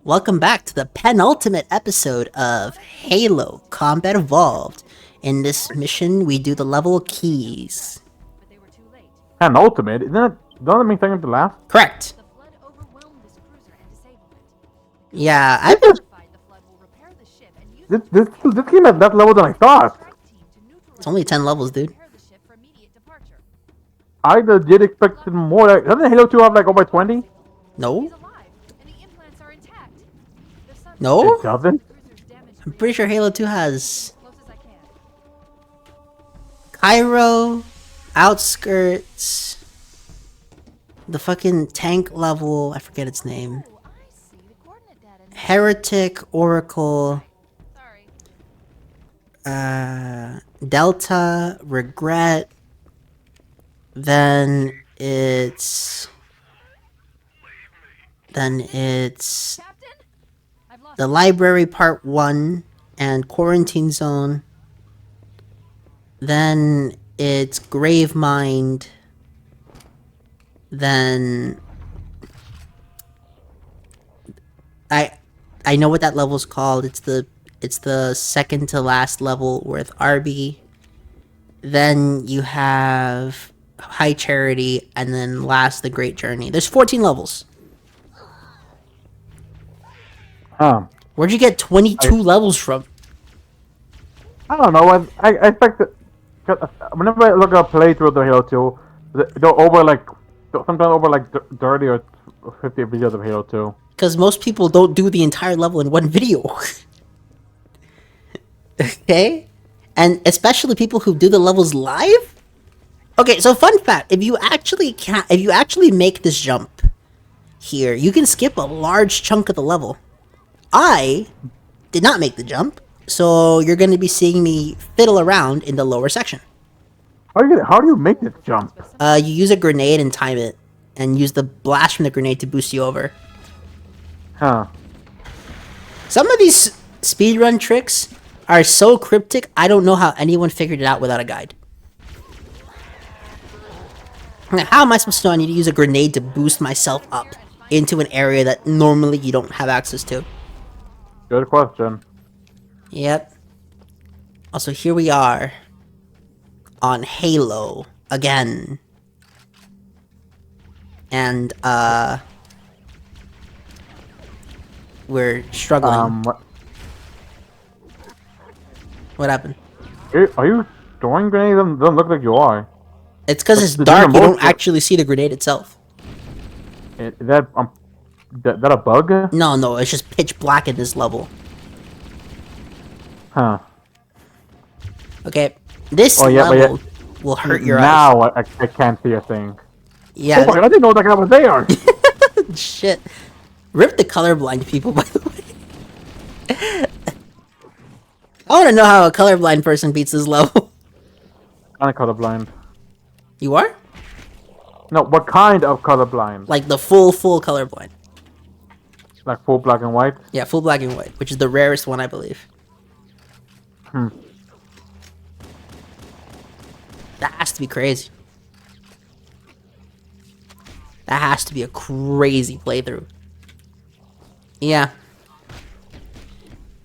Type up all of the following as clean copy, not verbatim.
Welcome back to the penultimate episode of Halo Combat Evolved. In this mission, we do the level Keys. Penultimate? Don't that mean second to last? Correct. Yeah, I've been... This game at that level than I thought. It's only 10 levels, dude. I did expect more. Doesn't Halo 2 have like over 20? No? No? It doesn't? I'm pretty sure Halo 2 has... Cairo, Outskirts, the fucking tank level, I forget its name. Heretic, Oracle, Delta, Regret, then it's the Library Part 1 and Quarantine Zone. Then it's Gravemind. Then I know what that level's called. It's the second to last level with Arby. Then you have High Charity, and then last the Great Journey. There's 14 levels. Where'd you get 22 levels from? I don't know. I expect that. Whenever I look at a playthrough of the Halo 2, they're over like sometimes over like 30 or 50 videos of Halo 2. Because most people don't do the entire level in one video. Okay? And especially people who do the levels live? Okay, so fun fact, if you actually make this jump here, you can skip a large chunk of the level. I did not make the jump, so you're going to be seeing me fiddle around in the lower section. How do you make this jump? You use a grenade and time it, and use the blast from the grenade to boost you over. Some of these speedrun tricks are so cryptic, I don't know how anyone figured it out without a guide. How am I supposed to know I need to use a grenade to boost myself up into an area that normally you don't have access to? Good question. Yep. Also, here we are on Halo again. And, we're struggling. What happened? Are you throwing grenades? Doesn't look like you are. It's because it's dark, you don't actually see the grenade itself. Is that a bug? No, it's just pitch black in this level. Okay, this level will hurt your eyes. Now I can't see a thing. Yeah. Oh, I didn't know that guy was there. Shit. Rip the colorblind people, by the way. I want to know how a colorblind person beats this level. I'm colorblind. You are? No, what kind of colorblind? Like the full colorblind. Like full black and white? Yeah, full black and white, which is the rarest one, I believe. That has to be crazy. That has to be a crazy playthrough. Yeah.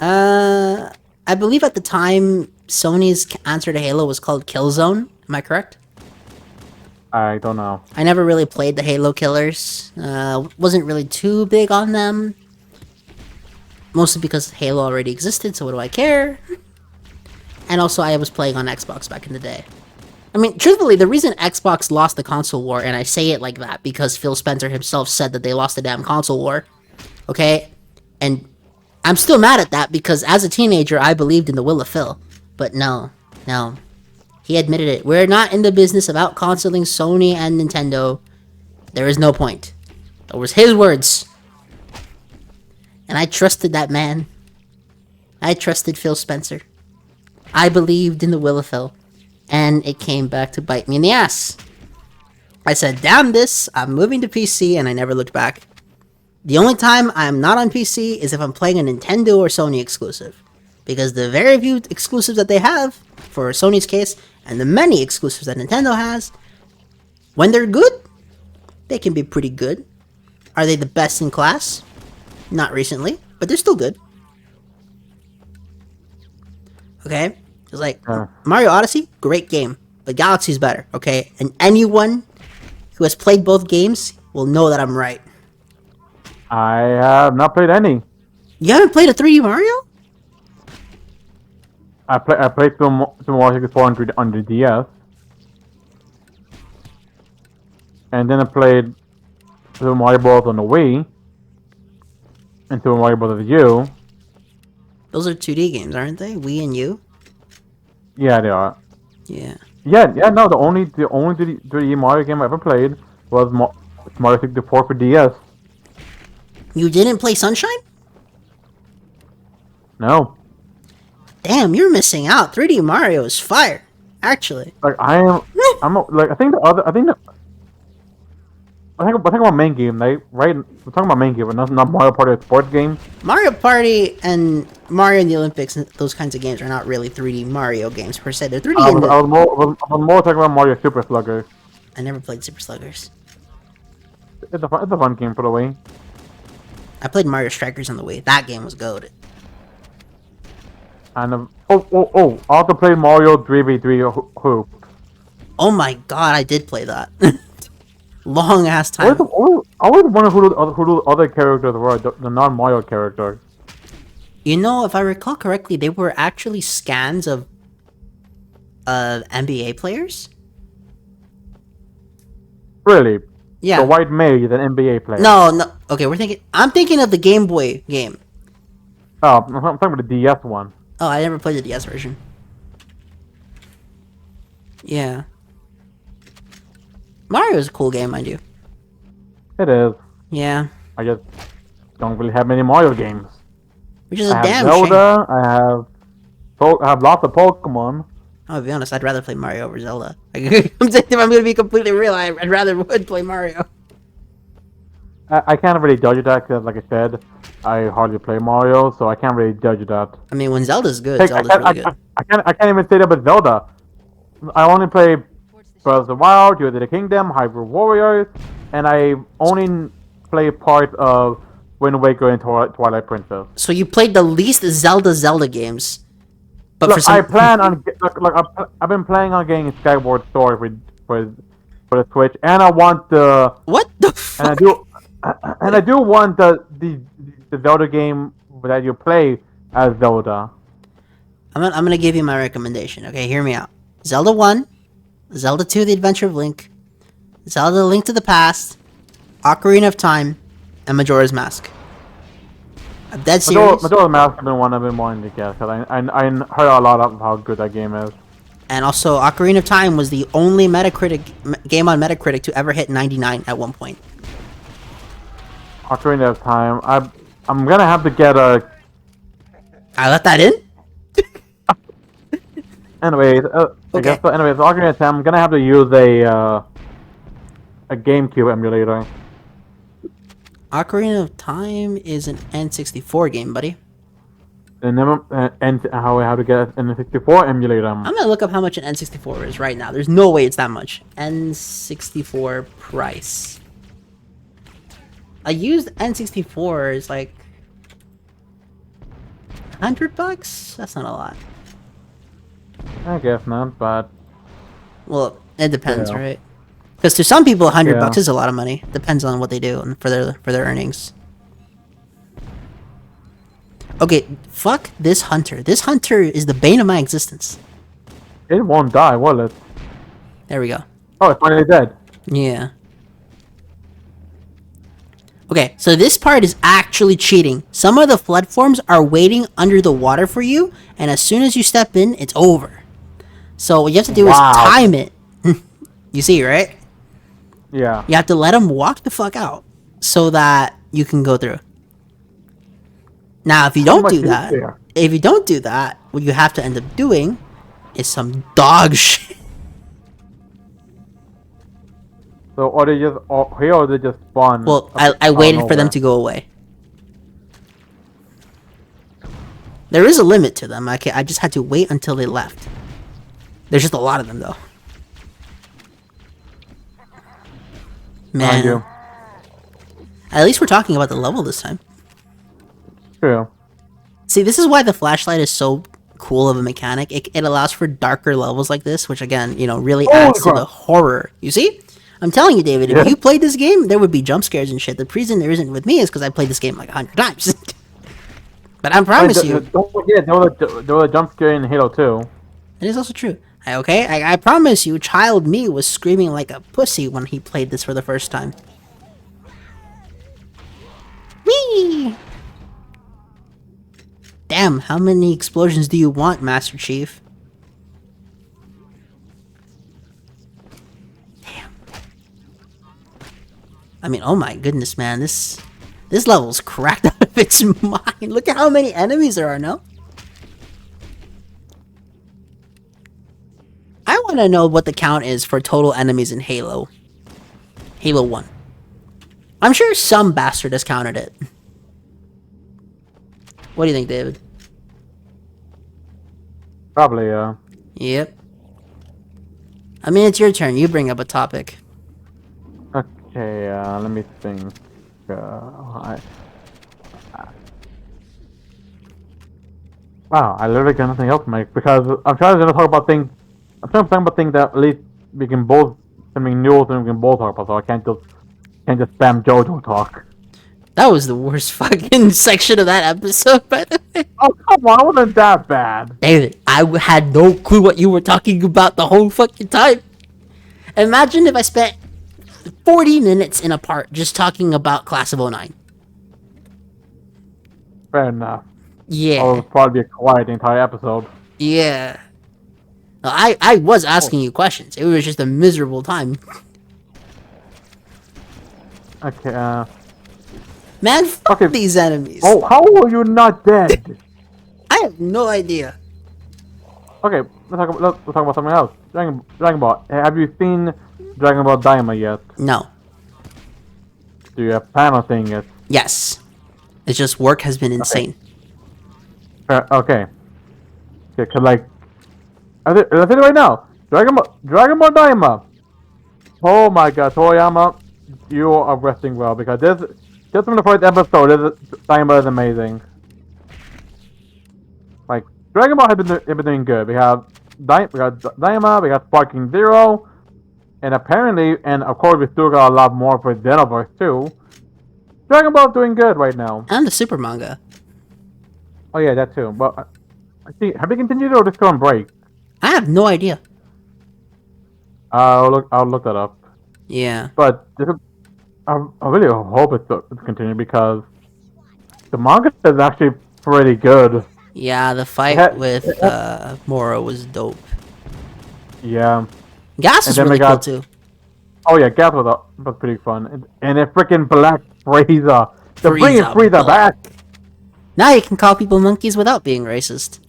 I believe at the time, Sony's answer to Halo was called Killzone. Am I correct? I don't know. I never really played the Halo killers. Wasn't really too big on them. Mostly because Halo already existed, so what do I care? And also, I was playing on Xbox back in the day. I mean, truthfully, the reason Xbox lost the console war, and I say it like that because Phil Spencer himself said that they lost the damn console war, okay? And I'm still mad at that because as a teenager, I believed in the will of Phil. But no. He admitted it. We're not in the business of out-consoling Sony and Nintendo. There is no point. That was his words. And I trusted that man. I trusted Phil Spencer. I believed in the will of Phil. And it came back to bite me in the ass. I said, damn this, I'm moving to PC, and I never looked back. The only time I'm not on PC is if I'm playing a Nintendo or Sony exclusive. Because the very few exclusives that they have, for Sony's case, and the many exclusives that Nintendo has, when they're good, they can be pretty good. Are they the best in class? Not recently, but they're still good. Okay? It's like Mario Odyssey, great game, but Galaxy's better, okay? And anyone who has played both games will know that I'm right. I have not played any. You haven't played a 3D Mario? I played some Mario 64 on the DS, and then I played Super Mario Bros. On the Wii, and Super Mario Bros. U. Those are 2D games, aren't they? Wii and U? Yeah, they are. Yeah. Yeah. No, the only 3D Mario game I ever played was Mario 64 for DS. You didn't play Sunshine? No, Damn, you're missing out. 3D Mario is fire, actually. like I think about main game, right? We're talking about main game, but not Mario Party sports game. Mario Party and Mario in the Olympics, and those kinds of games are not really 3D Mario games per se. They're 3D I in was, the... I was more talking about Mario Super Slugger. I never played Super Sluggers. It's a fun game for the Wii. I played Mario Strikers on the Wii. That game was goated. And I also played Mario 3v3 Hoop. Oh my god, I did play that. Long ass I time. always wonder who those other characters were, the non-Mario characters. You know, if I recall correctly, they were actually scans of NBA players. Really? Yeah. The White Mage is an NBA player. No. Okay, I'm thinking of the Game Boy game. Oh, I'm talking about the DS one. Oh, I never played the DS version. Yeah. Mario is a cool game, mind you. It is. Yeah. I just don't really have many Mario games. Which is a I damn have Zelda. shame. I have lots of Pokemon. I'll be honest, I'd rather play Mario over Zelda. I'm saying, if I'm gonna be completely real, I'd rather would play Mario. I can't really judge that because, like I said, I hardly play Mario, so I can't really judge that. I mean, when Zelda's good, Heck, Zelda's really good. I can't even say that with Zelda. I only play Breath of the Wild, Tears of the Kingdom, Hyrule Warriors, and I only play parts of Wind Waker and Twilight Princess. So you played the least Zelda games, but Look, for some... I plan on I've been playing on getting Skyward Sword for the Switch, and I want the What the fuck? and I do want the Zelda game that you play as Zelda. I'm gonna give you my recommendation. Okay, hear me out. Zelda 1, Zelda 2: The Adventure of Link, Zelda: Link to the Past, Ocarina of Time, and Majora's Mask. I'm dead serious. Majora's Mask has been one I've been wanting to get because I heard a lot of how good that game is. And also, Ocarina of Time was the only game on Metacritic to ever hit 99 at one point. Ocarina of Time. I'm gonna have to get a. I let that in? Anyways, I guess so. Anyways, Ocarina of Time. I'm gonna have to use a GameCube emulator. Ocarina of Time is an N64 game, buddy. And how to get an N64 emulator. I'm gonna look up how much an N64 is right now. There's no way it's that much. N64 price. A used N64 is like $100? That's not a lot. I guess not, but Well, it depends, Yeah. right? Because to some people, $100 Yeah. is a lot of money. Depends on what they do and for their earnings. Okay, fuck this hunter. This hunter is the bane of my existence. it won't die, will it? There we go. Oh, it's finally dead. Yeah. Okay, so this part is actually cheating. Some of the flood forms are waiting under the water for you, and as soon as you step in, it's over. So what you have to do is Wow. time it. You see, right? Yeah. You have to let them walk the fuck out so that you can go through. Now, if you don't much do is that, there? what you have to end up doing is some dog shit. So, or they just here, or they just spawn. Well, up I out of waited for them nowhere? to go away. There is a limit to them. I just had to wait until they left. There's just a lot of them, though. Mind Man. you. At least we're talking about the level this time. True. See, this is why the flashlight is so cool of a mechanic. It allows for darker levels like this, which again, really Holy adds to the crap. horror. You see? I'm telling you, David, Yeah. if you played this game, there would be jump scares and shit. The reason there isn't with me is because I played this game like 100 times. But I promise you, Don't forget, there was a jump scare in Halo 2. it is also true. Okay? I promise you, child me was screaming like a pussy when he played this for the first time. Whee! Damn, how many explosions do you want, Master Chief? Damn. I mean, oh my goodness, man, this level's cracked out of its mind. Look at how many enemies there are, no? I want to know what the count is for total enemies in Halo. Halo 1. I'm sure some bastard has counted it. What do you think, David? Probably, yeah. Yep. I mean, it's your turn. You bring up a topic. Okay, let me think. Wow, I literally got nothing else, Mike, because I'm trying to talk about things. I'm trying to talk about things that at least we can both, something new, something we can both talk about. So I can't just spam JoJo talk. That was the worst fucking section of that episode, by the way. Oh come on, it wasn't that bad. David, had no clue what you were talking about the whole fucking time. Imagine if I spent 40 minutes in a part just talking about Class of '09. Fair enough. Yeah. I'll probably be quiet the entire episode. Yeah. I was asking you questions. It was just a miserable time. Okay, Man, fuck Okay. these enemies. oh, how are you not dead? I have no idea. Okay, let's talk about something else. Dragon Ball. Have you seen Dragon Ball Daima yet? No. Do you have plan on seeing it? Yes. It's just work has been insane. Okay. Okay, cause like, let's say it right now. Dragon Ball Daima. Oh my God, Toriyama, you are resting well because this just from the first episode, Daima is amazing. Like Dragon Ball has been doing good. We got Daima, we got Sparking Zero, and apparently, and of course, we still got a lot more for Xenoverse too. Dragon Ball is doing good right now. And the super manga. Oh yeah, that too. But I see. Have they continued or just go on break? I have no idea. I'll look that up. Yeah. But I really hope it's continued because the manga is actually pretty good. Yeah, the fight Ha- with Moro was dope. Yeah. Gas was then we really cool got- too. Oh yeah, Gas was pretty fun. And then freaking Black Frieza. They're bringing Frieza Frieza back. Now you can call people monkeys without being racist.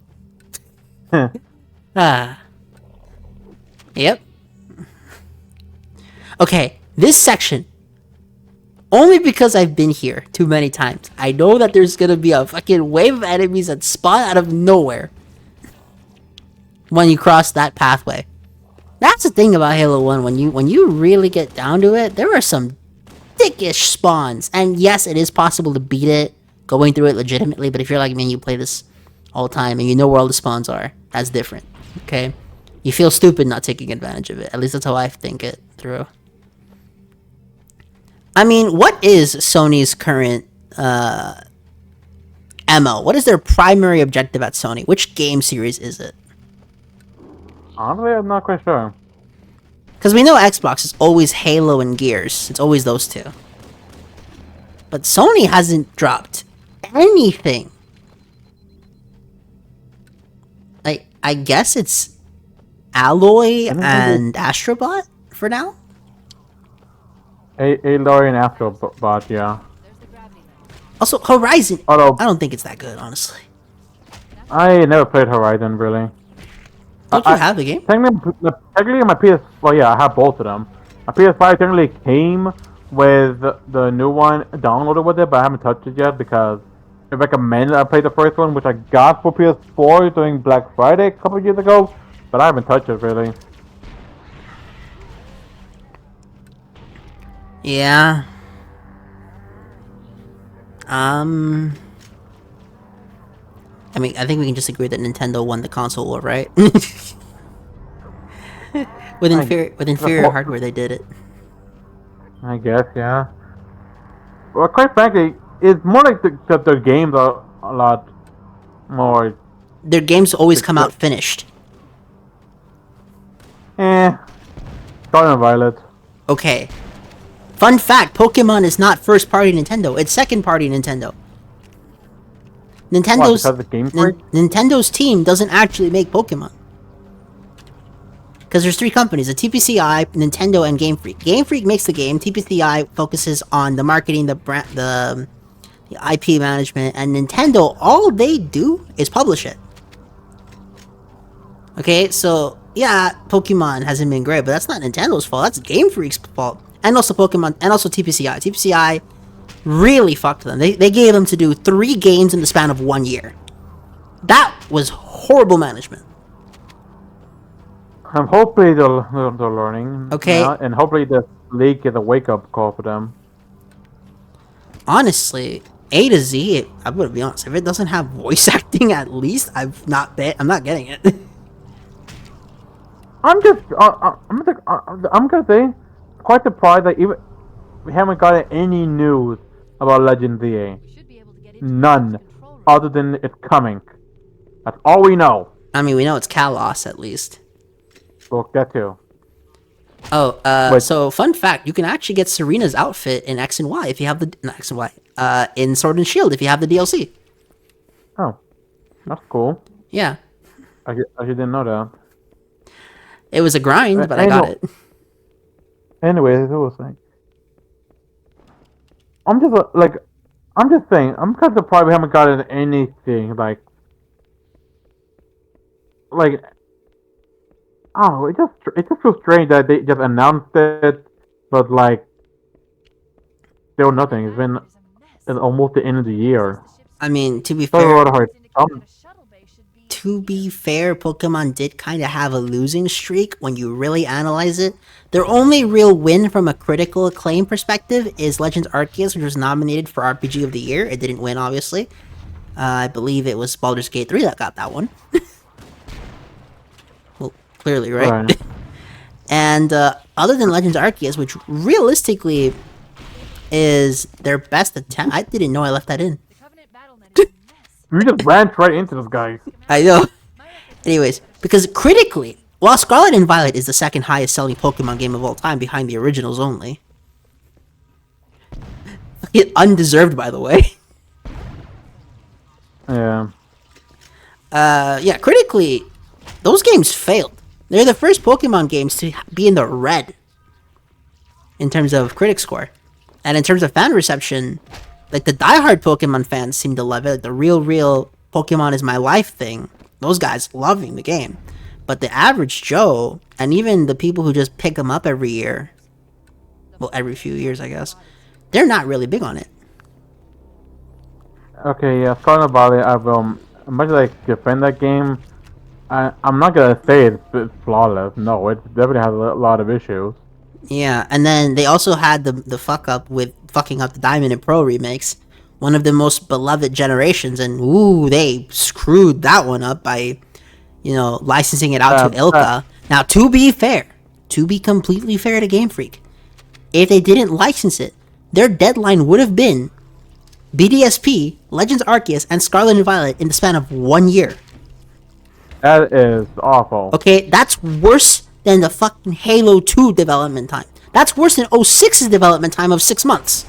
Ah. Yep. Okay, this section. Only because I've been here too many times. I know that there's gonna be a fucking wave of enemies that spawn out of nowhere when you cross that pathway. That's the thing about Halo 1. When you really get down to it, there are some dickish spawns. And yes, it is possible to beat it going through it legitimately, but if you're like me and you play this all the time and you know where all the spawns are, that's different. Okay? You feel stupid not taking advantage of it. At least that's how I think it through. I mean, what is Sony's current MO? What is their primary objective at Sony? Which game series is it? Honestly, I'm not quite sure. Because we know Xbox is always Halo and Gears. It's always those two. But Sony hasn't dropped anything. Like, I guess it's Alloy and Astrobot for now? Aloy and Astrobot, yeah. Also, Horizon. Although I don't think it's that good, honestly. I never played Horizon really. Don't you have the game? Technically, my PS. Well, yeah, I have both of them. My PS5 technically came with the new one downloaded with it, but I haven't touched it yet because it recommended I play the first one, which I got for PS4 during Black Friday a couple years ago, but I haven't touched it really. Yeah. I mean, I think we can just agree that Nintendo won the console war, right? With inferior hardware, they did it. I guess, yeah. Well, quite frankly, it's more like the games are a lot more. Their games always come out finished. Scarlet and Violet. Okay. Fun fact: Pokemon is not first-party Nintendo; it's second-party Nintendo. Nintendo's team doesn't actually make Pokemon. Because there's three companies, the TPCI, Nintendo, and Game Freak. Game Freak makes the game, TPCI focuses on the marketing, the IP management, and Nintendo, all they do is publish it. Okay, so, yeah, Pokemon hasn't been great, but that's not Nintendo's fault, that's Game Freak's fault. And also Pokemon, and also TPCI. TPCI really fucked them. They gave them to do 3 games in the span of 1 year. That was horrible management. Hopefully they're learning. Okay. Now, and hopefully this leak is a wake-up call for them. Honestly, A to Z, I'm gonna be honest, if it doesn't have voice acting at least, I'm not getting it. I'm gonna say, quite surprised that even we haven't gotten any news about Legend ZA. None, other than it's coming. That's all we know. I mean, we know it's Kalos at least. We'll get to. Oh, so fun fact, you can actually get Serena's outfit in X and Y if you have the not X and Y, in Sword and Shield if you have the DLC. Oh, that's cool. Yeah. I didn't know that. It was a grind, but I got it. Anyways, as I was saying, I'm just saying, I'm kind of surprised we haven't gotten anything like, I don't know, it just feels strange that they just announced it, but like, still nothing. It's been almost the end of the year. I mean, to be fair, Pokemon did kind of have a losing streak when you really analyze it. Their only real win from a critical acclaim perspective is Legends Arceus, which was nominated for RPG of the Year. It didn't win, obviously. I believe it was Baldur's Gate 3 that got that one. Well, clearly, right? And other than Legends Arceus, which realistically is their best attempt, I didn't know I left that in. We just ran right into this guy. I know. Anyways, because critically, while Scarlet and Violet is the second highest selling Pokemon game of all time behind the originals only. Undeserved, by the way. Yeah. Yeah, critically, those games failed. They're the first Pokemon games to be in the red in terms of critic score. And in terms of fan reception, like the diehard Pokemon fans seem to love it. Like the real Pokemon is my life thing. Those guys loving the game. But the average Joe, and even the people who just pick them up every year, well, every few years, I guess, they're not really big on it. Okay, yeah, talking about it, I've much like defend that game. I'm not gonna say it's flawless. No, it definitely has a lot of issues. Yeah, and then they also had the fuck up with fucking up the Diamond and Pearl remakes, one of the most beloved generations, and ooh, they screwed that one up by, licensing it out to Ilka. Now, to be fair, to be completely fair to Game Freak, if they didn't license it, their deadline would have been BDSP, Legends Arceus, and Scarlet and Violet in the span of 1 year. That is awful. Okay, that's worse than the fucking Halo 2 development time. That's worse than 06's development time of 6 months.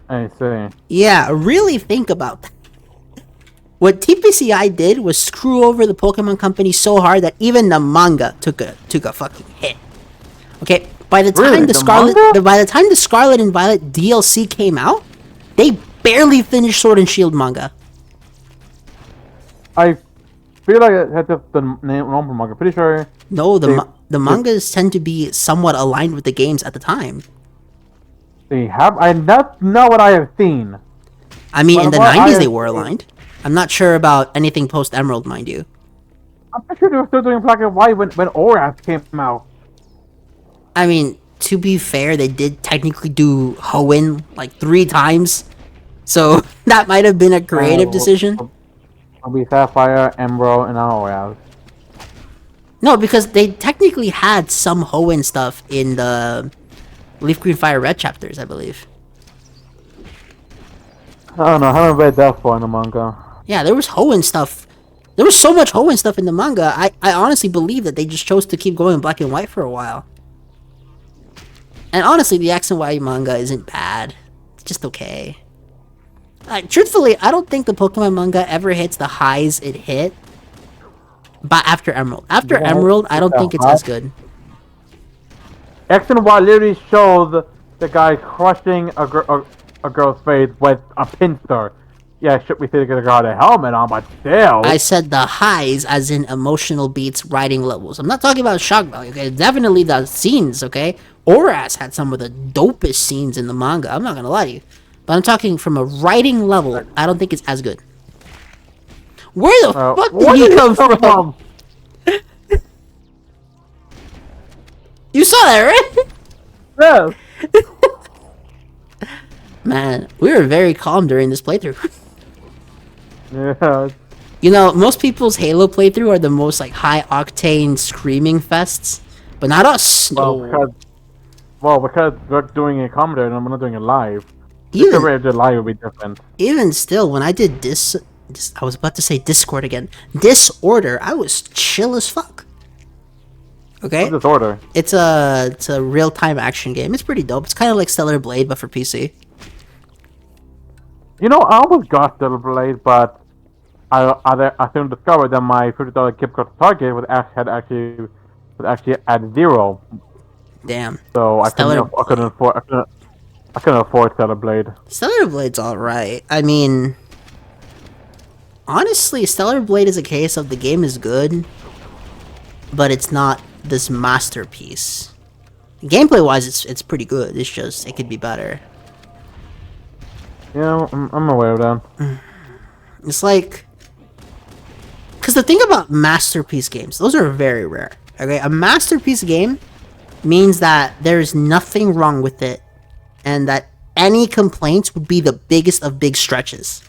I see. Yeah, really think about that. What TPCI did was screw over the Pokemon company so hard that even the manga took a fucking hit. Okay, by the time the Scarlet and Violet DLC came out, they barely finished Sword and Shield manga. I feel like it had just the normal manga. Pretty sure. No, the mangas tend to be somewhat aligned with the games at the time. They have. That's not what I have seen. I mean, in the 90s they were aligned. I'm not sure about anything post Emerald, mind you. I'm pretty sure they were still doing black and white when Oras came out. I mean, to be fair, they did technically do Hoenn like 3 times So that might have been a creative decision. It'll be Sapphire, Emerald, and Hourglass. No, because they technically had some Hoenn stuff in the Leaf Green Fire Red chapters, I believe. I don't know. I haven't read that far in the manga. Yeah, there was Hoenn stuff. There was so much Hoenn stuff in the manga. I honestly believe that they just chose to keep going black and white for a while. And honestly, the X and Y manga isn't bad. It's just okay. Like, truthfully, I don't think the Pokemon manga ever hits the highs it hit. But after Emerald. After Emerald, I don't think it's as good. X and Y literally shows the guy crushing a girl's face with a pincer. Yeah, should we say the girl had a helmet on, but still. I said the highs, as in emotional beats, writing levels. I'm not talking about shock value, okay? Definitely the scenes, okay? Oras had some of the dopest scenes in the manga. I'm not gonna lie to you. But I'm talking from a writing level, I don't think it's as good. Where the fuck did you come from? You saw that, right? Yeah. Man, we were very calm during this playthrough. Yeah. You know, most people's Halo playthrough are the most like high octane screaming fests, but not us. No. Because we're doing a commentary and we're not doing it live. Even If we did live, it would be different. Even still, when I did I was about to say Discord again. Disorder, I was chill as fuck. Okay? What's Disorder? It's a real-time action game. It's pretty dope. It's kind of like Stellar Blade, but for PC. You know, I almost got Stellar Blade, but I soon discovered that my $50 gift card to Target was actually at zero. Damn. So I couldn't afford Stellar Blade. Stellar Blade's alright. I mean, honestly, Stellar Blade is a case of the game is good, but it's not this masterpiece. Gameplay wise, it's pretty good. It's just it could be better. Yeah, I'm aware of that. It's like, because the thing about masterpiece games, those are very rare. Okay, a masterpiece game means that there's nothing wrong with it, and that any complaints would be the biggest of big stretches.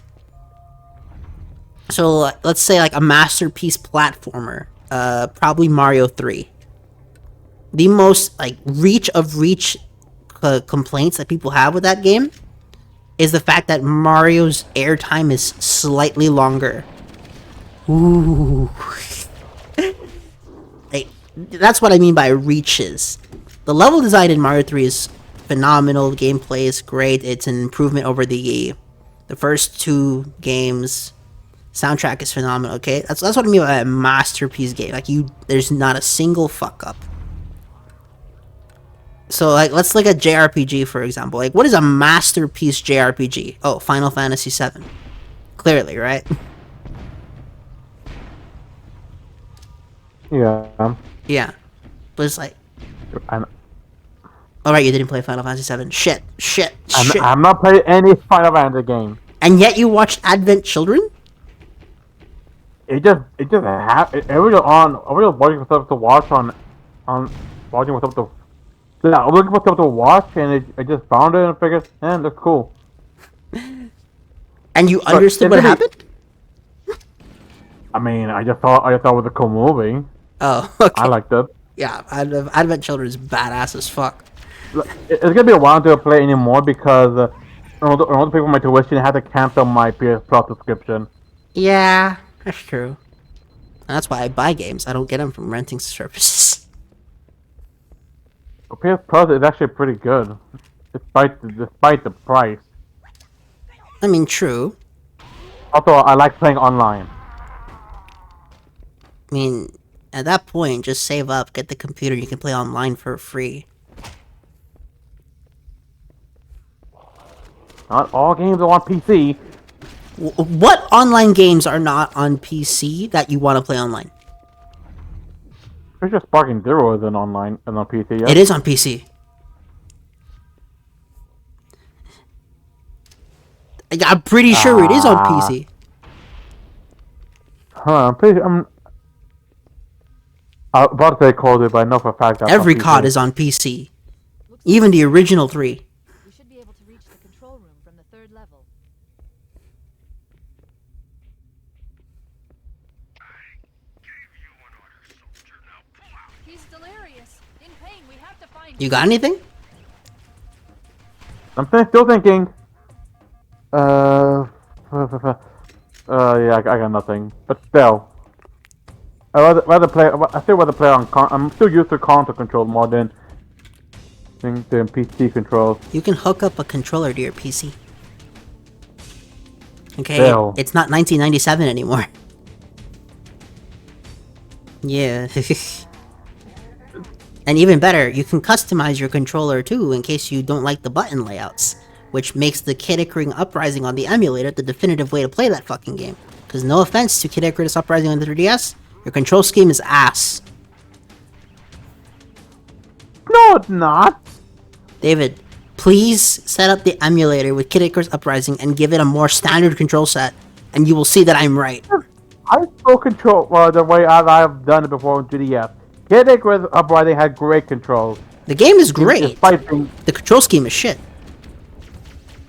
So let's say like a masterpiece platformer, probably Mario 3. The most like reach complaints that people have with that game is the fact that Mario's airtime is slightly longer. Ooh. Like, that's what I mean by reaches. The level design in Mario 3 is phenomenal. The gameplay is great. It's an improvement over the first two games. Soundtrack is phenomenal. Okay, that's what I mean by a masterpiece game. Like there's not a single fuck up. So like, let's look at JRPG for example. Like, what is a masterpiece JRPG? Oh, Final Fantasy VII. Clearly, right? Yeah. Yeah, but it's like, all right, you didn't play Final Fantasy VII. Shit. I'm not playing any Final Fantasy game. And yet you watched Advent Children? It was watching for stuff to watch watching for stuff to. Yeah, I was looking for stuff to watch, and I just found it and figured, that's cool. And you understood what happened? I mean, I just thought it was a cool movie. Oh, okay. I liked it. Yeah, Advent Children is badass as fuck. It's gonna be a while to play anymore because all the people my tuition had to cancel my PS Plus subscription. Yeah, that's true. And that's why I buy games. I don't get them from renting services. PS Plus is actually pretty good, despite the price. I mean, true. Also, I like playing online. I mean, at that point, just save up, get the computer, you can play online for free. Not all games are on PC. What online games are not on PC that you want to play online? It's just Sparking Zero isn't online and on PC yet. It is on PC. I'm pretty sure it is on PC. I'm about to say COD, but I know for a fact that every COD is on PC. Even the original 3. We should be able to reach the control room from the third level. He's delirious. In pain. We have to find You got anything? I'm still thinking. Uh, yeah, I got nothing. But still, I rather play. I still rather play on. I'm still used to console control more than PC controls. You can hook up a controller to your PC. Okay, Still. it's not 1997 anymore. Yeah. And even better, you can customize your controller too in case you don't like the button layouts, which makes the Kid Icarus Uprising on the emulator the definitive way to play that fucking game. Because no offense to Kid Icarus Uprising on the 3DS, your control scheme is ass. No, it's not. David, please set up the emulator with Kid Icarus Uprising and give it a more standard control set, and you will see that I'm right. I still control the way I've done it before on 3DS. Kid Icarus Uprising had great controls. The game is great. Despite being, The control scheme is shit.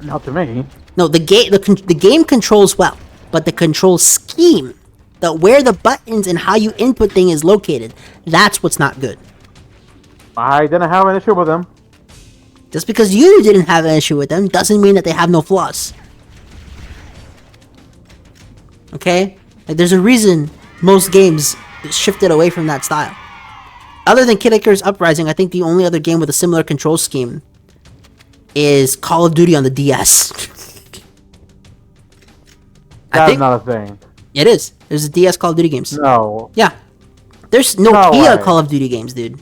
not to me. No, the game controls well, but the control scheme, where the buttons and how you input thing is located, that's what's not good. I didn't have an issue with them. Just because you didn't have an issue with them doesn't mean that they have no flaws. Okay? Like, there's a reason most games shifted away from that style. Other than Kid Icarus Uprising, I think the only other game with a similar control scheme is Call of Duty on the DS. That's not a thing. It is. There's a DS Call of Duty games. No. Yeah. There's No Nokia way. Call of Duty games, dude.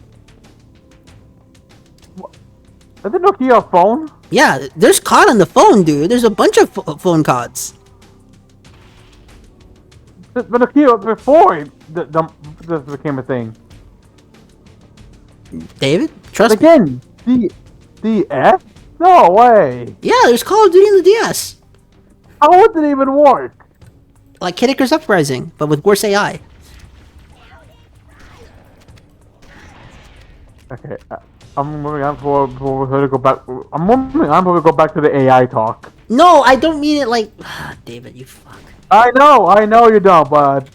Is it Nokia phone? Yeah, there's COD on the phone, dude. There's a bunch of phone CODs. But Nokia before this became a thing. David, trust me. Again, DS? No way. Yeah, there's Call of Duty on the DS. How would it even work? Like Kid Icarus Uprising, but with worse AI. Okay, I'm moving on for her to go back. I'm moving on for to go back to the AI talk. No, I don't mean it like... David, you fuck. I know you don't, but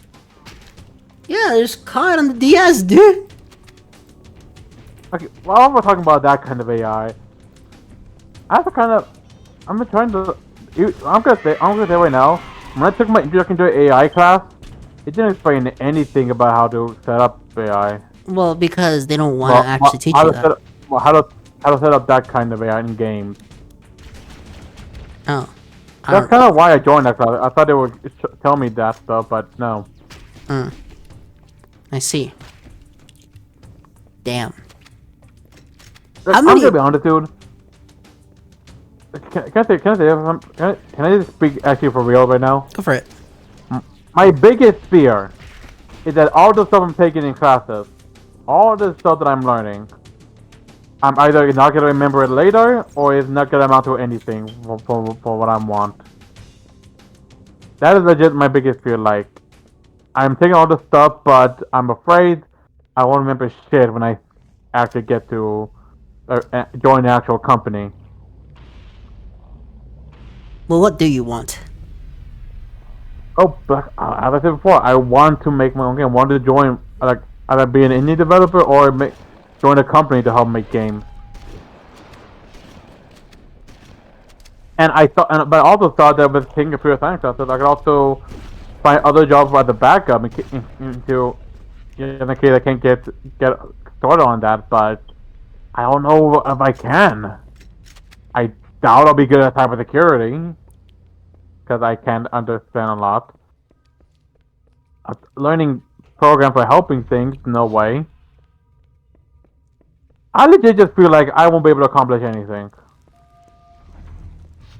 Yeah, there's COD on the DS, dude. okay. While we're talking about that kind of AI, I have to kind of. I'm trying to. I'm gonna say right now. When I took my introduction to AI class, it didn't explain anything about how to set up AI. Well, because they don't want to actually teach how you to that. set up, how to set up that kind of AI in games. Oh. I That's don't- kind of why I joined that class. I thought they would tell me that stuff, but no. I see. Damn. Look, How I'm many- gonna be honest, dude. Can I just speak actually for real right now? Go for it. My biggest fear is that all the stuff I'm taking in classes, all the stuff that I'm learning, I'm either not gonna remember it later, or it's not gonna amount to anything for what I want. That is legit my biggest fear. Like, I'm taking all the stuff, but I'm afraid I won't remember shit when I actually get to join the actual company. Well, what do you want? Oh, but as I said before, I want to make my own game. I want to join, like, either be an indie developer or join a company to help make games. And I thought, but I also thought that with taking computer science classes, I could also find other jobs as a backup in case I can't get started on that. But I don't know if I can. I doubt I'll be good at cybersecurity because I can't understand a lot. Learning programs for helping things, no way. I legit just feel like I won't be able to accomplish anything.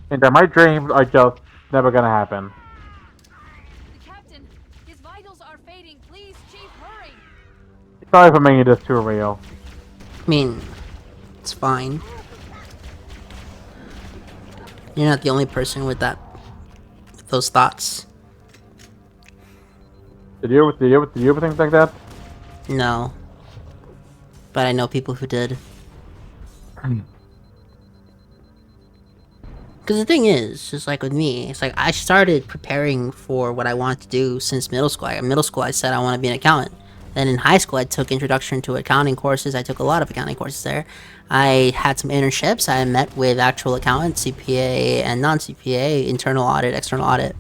And that my dreams are just never gonna happen. The captain, his vitals are fading. Please, Chief, hurry. Sorry for making this too real. I mean, it's fine. You're not the only person with those thoughts. Did you ever think like that? No. But I know people who did. Because the thing is, just like with me, it's like I started preparing for what I wanted to do since middle school. In middle school, I said I want to be an accountant. Then in high school, I took introduction to accounting courses. I took a lot of accounting courses there. I had some internships. I met with actual accountants, CPA and non-CPA, internal audit, external audit.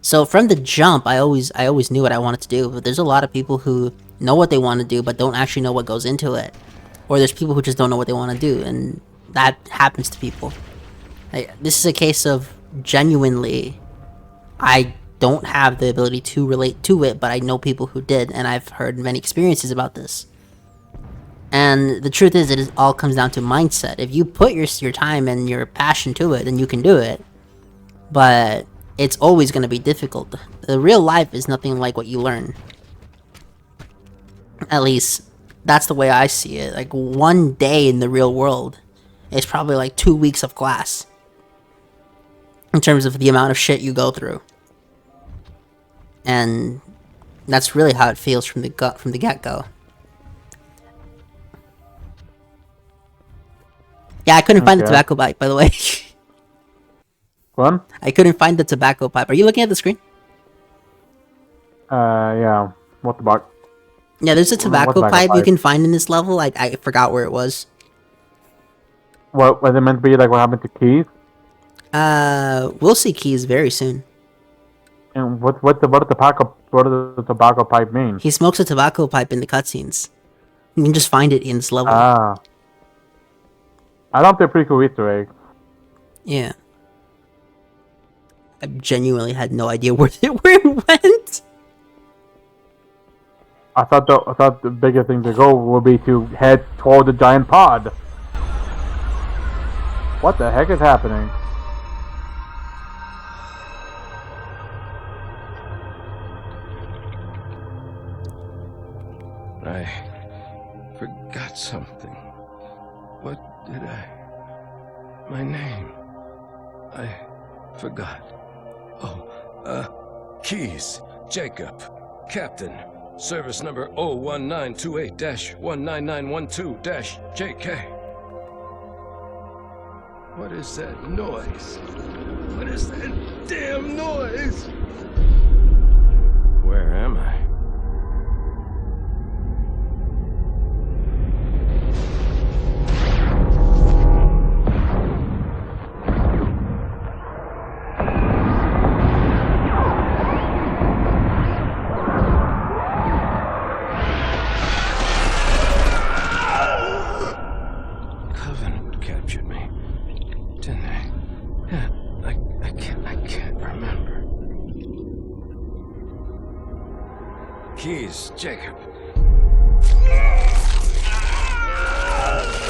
So from the jump, I always knew what I wanted to do. But there's a lot of people who know what they want to do, but don't actually know what goes into it. Or there's people who just don't know what they want to do, and that happens to people. This is a case of genuinely, I don't have the ability to relate to it, but I know people who did, and I've heard many experiences about this. And the truth is, it all comes down to mindset. If you put your time and your passion to it, then you can do it. But it's always going to be difficult. The real life is nothing like what you learn. At least, that's the way I see it. Like, one day in the real world is probably like 2 weeks of class. In terms of the amount of shit you go through. And that's really how it feels from the get-go. Yeah, I couldn't find the tobacco pipe, by the way. What? I couldn't find the tobacco pipe. Are you looking at the screen? Yeah. What the fuck? Yeah, there's a tobacco pipe you can find in this level. I forgot where it was. What was it meant to be? Like what happened to Keys? We'll see Keys very soon. And what does the tobacco pipe mean? He smokes a tobacco pipe in the cutscenes. You can just find it in this level. Ah. I thought they're pretty cool Easter egg. Yeah. I genuinely had no idea where it went. I thought the biggest thing to go would be to head toward the giant pod. What the heck is happening? I forgot something. What did I... My name. I forgot. Oh, Keys, Jacob, Captain, service number 01928-19912-JK. What is that noise? What is that damn noise? Where am I? Keys, Jacob.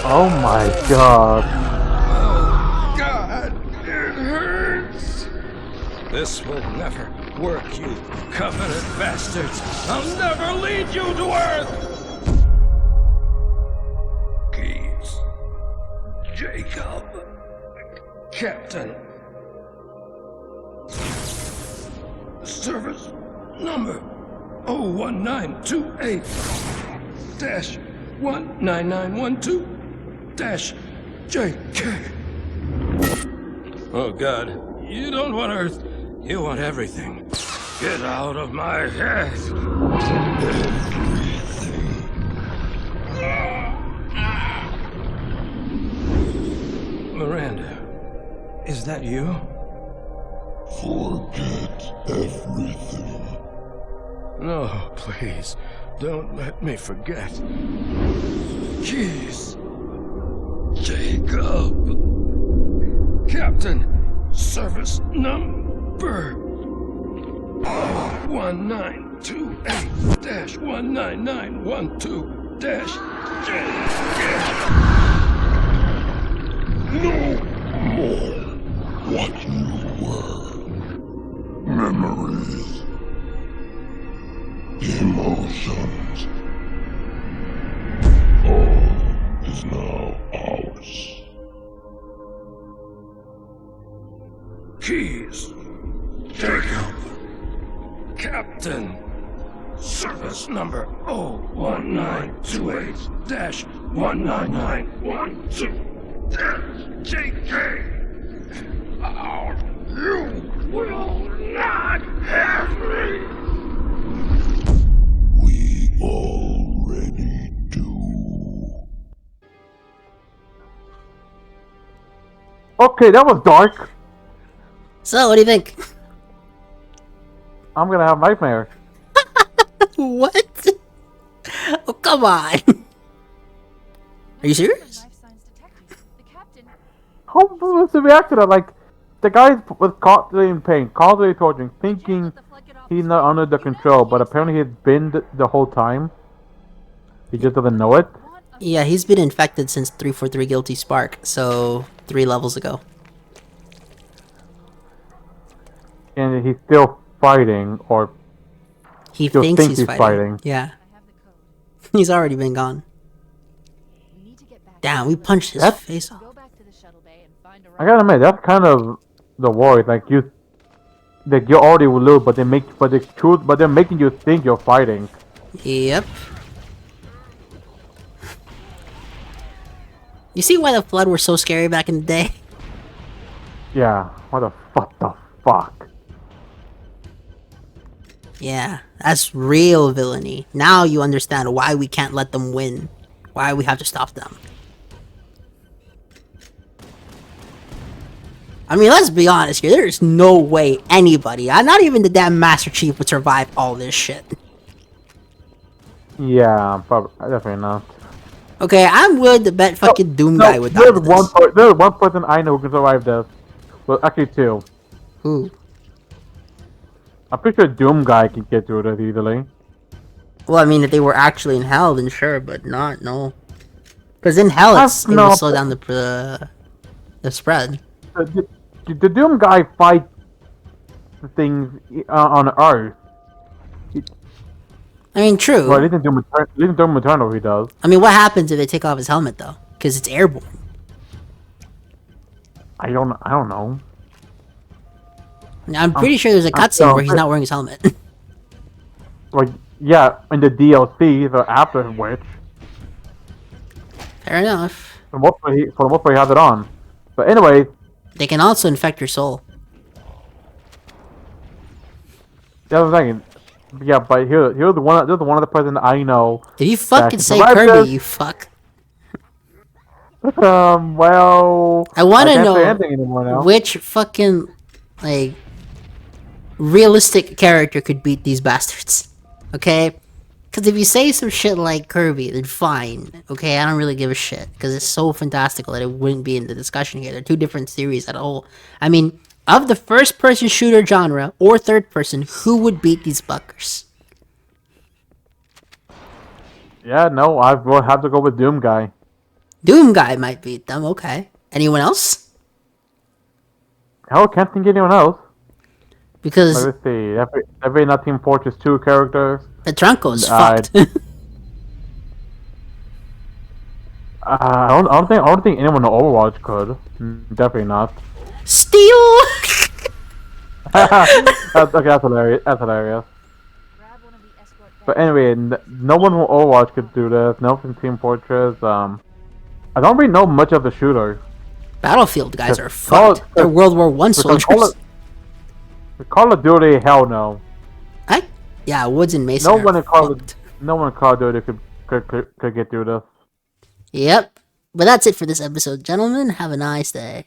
Oh my god. Oh God, it hurts. This will never work, you covenant bastards. I'll never lead you to Earth. Keys, Jacob, Captain. Service number 01928-19912-JK. Oh God, you don't want Earth, you want everything. Get out of my head. Miranda, is that you? Forget everything. No, please, don't let me forget. Keys, Jacob, Captain, service number 1928-19912-JK. No more what you were. Memories. Emotions. All is now ours. Keys, Jacob, Captain, service number 01928-19912-JK. You will not have me. We all Okay, that was dark. So, what do you think? I'm gonna have nightmares. What? Oh, come on. Are you serious? Life signs detected. The captain. How was the reaction to that? Like, the guy was constantly in pain, constantly torturing, thinking he's not under the control, but apparently he's been the whole time. He just doesn't know it. Yeah, he's been infected since 343 Guilty Spark, so 3 levels ago. And he's still fighting, or He still thinks he's fighting. Yeah. I have the code. He's already been gone. We need to get back. Damn, we punched his That's- face off. Go back to the shuttle bay and find a I gotta admit, that's kind of the worry. Like you already will lose, but they're making you think you're fighting. Yep. You see why the Flood were so scary back in the day? Yeah, what the fuck? Yeah, that's real villainy. Now you understand why we can't let them win. Why we have to stop them. I mean, let's be honest here. There's no way anybody, not even the damn Master Chief, would survive all this shit. Yeah, probably, definitely not. Okay, I'm willing to bet fucking Doom No, Guy would die. there's to this. there's one person I know who can survive this. Well, actually two. Who? I'm pretty sure Doom Guy can get through this easily. Well, I mean, if they were actually in hell, then sure, but not, no. Because in hell, it will slow down the spread. The Doom Guy fights things on Earth. I mean, true. Well, at least in Doom Eternal he does. I mean, what happens if they take off his helmet, though? Because it's airborne. I don't know. I'm pretty sure there's a cutscene where he's not wearing his helmet. Like, yeah, in the DLC, the after which, Fair enough. for the most part, he has it on. But anyway, They can also infect your soul. the other thing, yeah, but here's the one other person I know. If you fucking can say survive Kirby, this. you fuck. Well, I want to can't say know anything anymore now. which fucking, like, realistic character could beat these bastards. Okay? Because if you say some shit like Kirby, then fine. Okay, I don't really give a shit. Because it's so fantastical that it wouldn't be in the discussion here. They're two different series at all. I mean, of the first-person shooter genre, or third-person, who would beat these fuckers? Yeah, no, I will have to go with Doom Guy. Doom Guy might beat them, okay. Anyone else? Hell, can't think of anyone else. Because Let's see. Every not Team Fortress 2 characters. Petranco's I'd- fucked. I don't think anyone in Overwatch could. Definitely not. Steel! That's hilarious. That's hilarious. Grab one of the escort But anyway, no one from Overwatch could do this. No one from Team Fortress. I don't really know much of the shooter. Battlefield guys are Call- fucked. They're World War One soldiers. Call of Duty, hell no. Yeah, Woods and Mason No are one in Call of fucked. Duty could get through this. Yep. But that's it for this episode, gentlemen. Have a nice day.